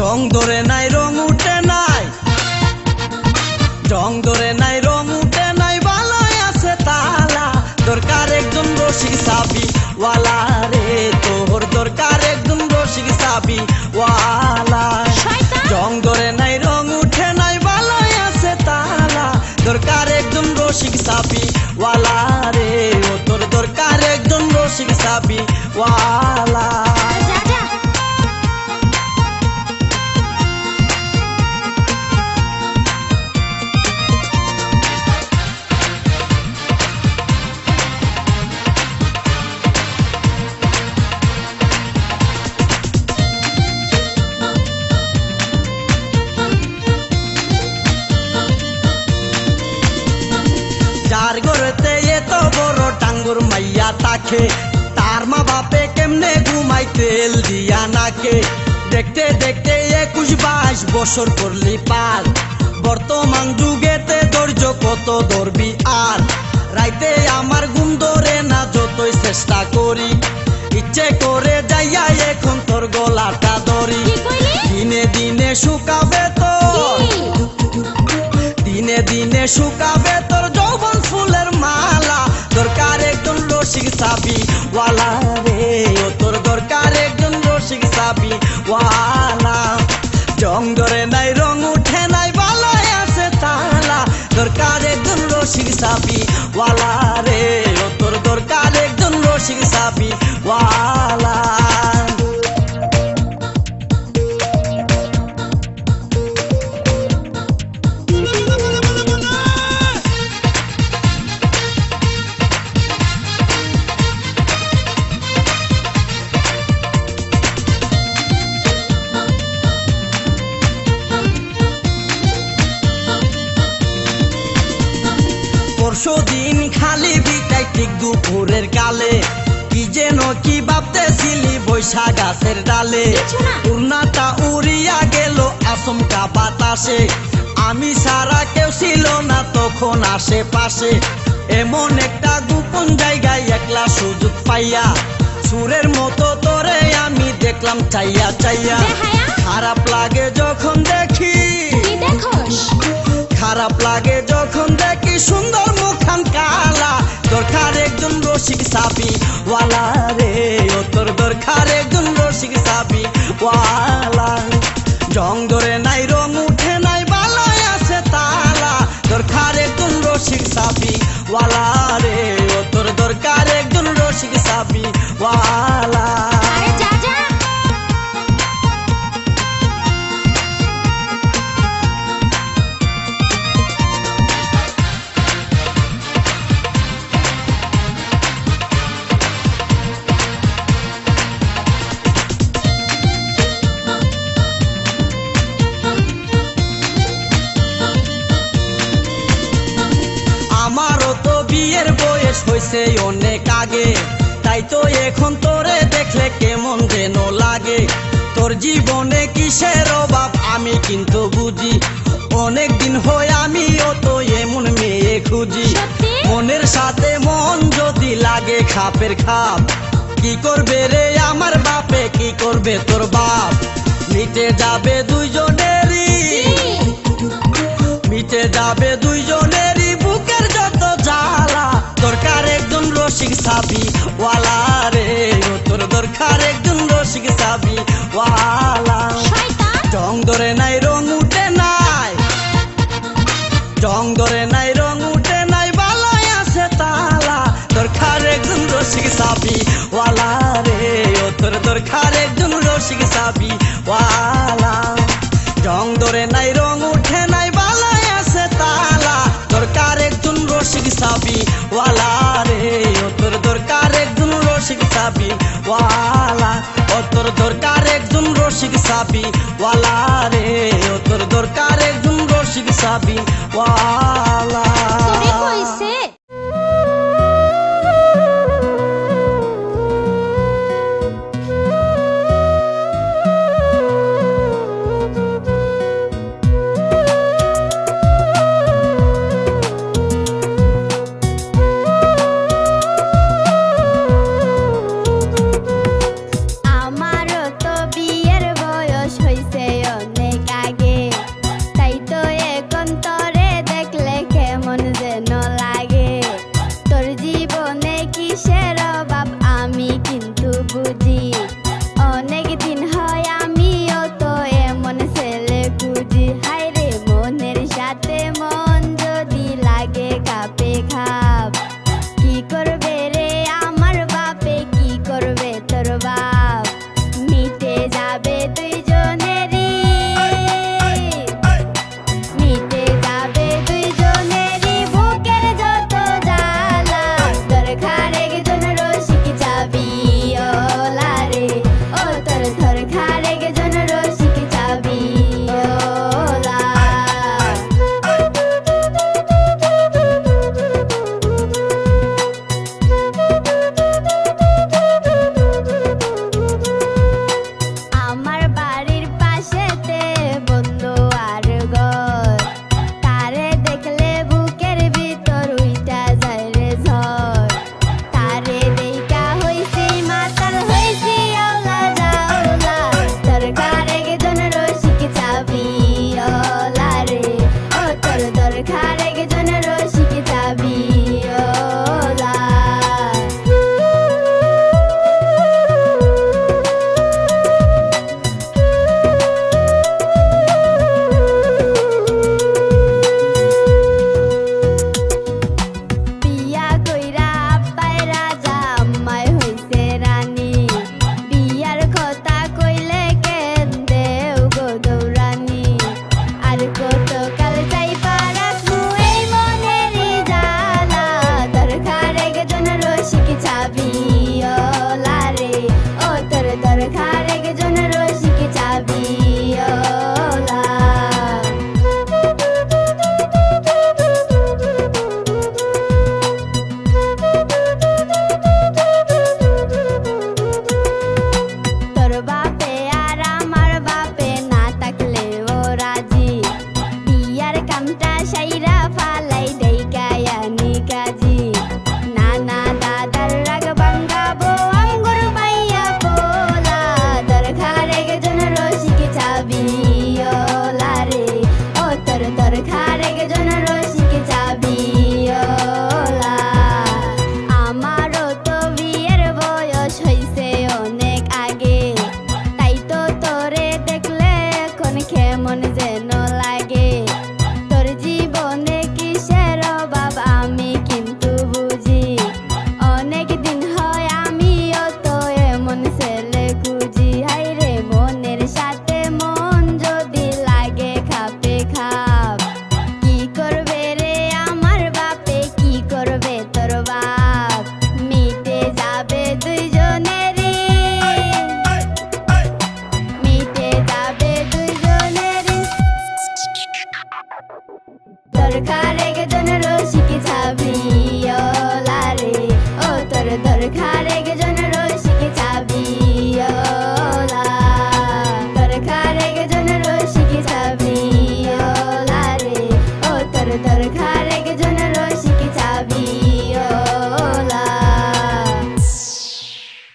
রং ধরে নাই রং উঠে নাই, রং ধরে নাই রং উঠে নাই, ভালোই আছে তালা। দরকার একজন রসিক চাবি ওয়ালা রে, তোর দরকার একজন রসিক চাবি ওয়ালা। রং ধরে নাই রং উঠে নাই, ভালোই আছে তালা। দরকার একজন রসিক চাবি ওয়ালা রে, ও তোর দরকার একজন রসিক চাবি ওয়ালা। যার ঘরেতে এত বড় টাঙ্গুর মাইয়া তাকে, তার মা বাপে কেমনে ঘুমাই তেল দিয়া নাকে। দেখতে দেখতে 21-22 বছর করলি পার, বর্তমান যুগেতে ধৈর্য কত ধরবি আর। রাইতে আমার ঘুম ধরে না যতই চেষ্টা করি, ইচ্ছে করে যাইয়া এখন তোর গলাটা ধরি। দিনে দিনে শুকাবে তোর, দিনে দিনে শুকাবে তোর যৌবন ফুলের মালা। দরকার একজন রসিক চাবি ওয়ালা রে, ও তোর দরকার একজন রসিক চাবি ওয়ালা। রং ধরে নাই রং উঠে নাই, ভালোই আছে তালা। দরকার একজন রসিক চাবি ওয়ালা রে, ও তোর দরকার একজন রসিক চাবি ওয়ালা। পরশুদিন খালি বিকাই ঠিক দুপুরের কালে, কি যেন কি ভাবতেছিলি বৈশা গাছের ডালে। উড়নাটা উড়িয়া গেল আচমকা বাতাসে, আমি সারা কেউ ছিল না তখন আশেপাশে। এমন একটা গোপন জায়গায় একলা সুযোগ পাইয়া, সুরের মতো তোরে আমি দেখলাম চাইয়া চাইয়া। খারাপ লাগে যখন দেখি, খারাপ লাগে যখন দেখি সুন্দর মুখখান কালা। দরকার একজন রসিক চাবি ওয়ালা রে, ও তোর দরকার একজন রসিক চাবি ওয়ালা। রং ধরে নাই রং উঠে নাই, ভালোই আছে তালা। দরকার একজন রসিক চাবি ওয়ালা রে, ও তোর দরকার একজন রসিক চাবি ওয়ালা। আমারও তো বিয়ের বয়স হয়েছে অনেক আগে, তাই তো এখন তোরে দেখলে কেমন যেন লাগে। তোর জীবনে কিসের অভাব আমি কিন্তু বুঝি, অনেক দিন হয় আমিও তো এমন মেয়ে খুঁজি। মনের সাথে মন যদি লাগে খাপের খাপ, কি করবে রে আমার বাপে, কি করবে তোর বাপ। মিটে যাবে দুইজনেরই, মিটে যাবে দুইজনেরই বুকের যত জ্বালা। দরকার একজন রসিক চাবি ওয়ালা রে, ও তোর দরকার একজন রসিক চাবি ওয়ালা। রং ধরে নাই রং উঠে নাই, রং ধরে নাই রং উঠে নাই, ভালোই আছে তালা। দরকার একজন রসিক চাবি ওয়ালা রে, ও তোর দরকার একজন রসিক চাবি ওয়ালা। রং ধরে নাই রং উঠে নাই, ভালোই আছে তালা। দরকার একজন রসিক চাবি ওয়ালা রে, ও তোর দরকার একজন রসিক চাবি ওয়ালা। ও তোর দরকার একজন রসিক চাবি ওয়ালা রে, ও তোর দরকার একজন রসিক চাবি ওয়ালা। আমারও তো বিয়ের বয়স হইছে লাগে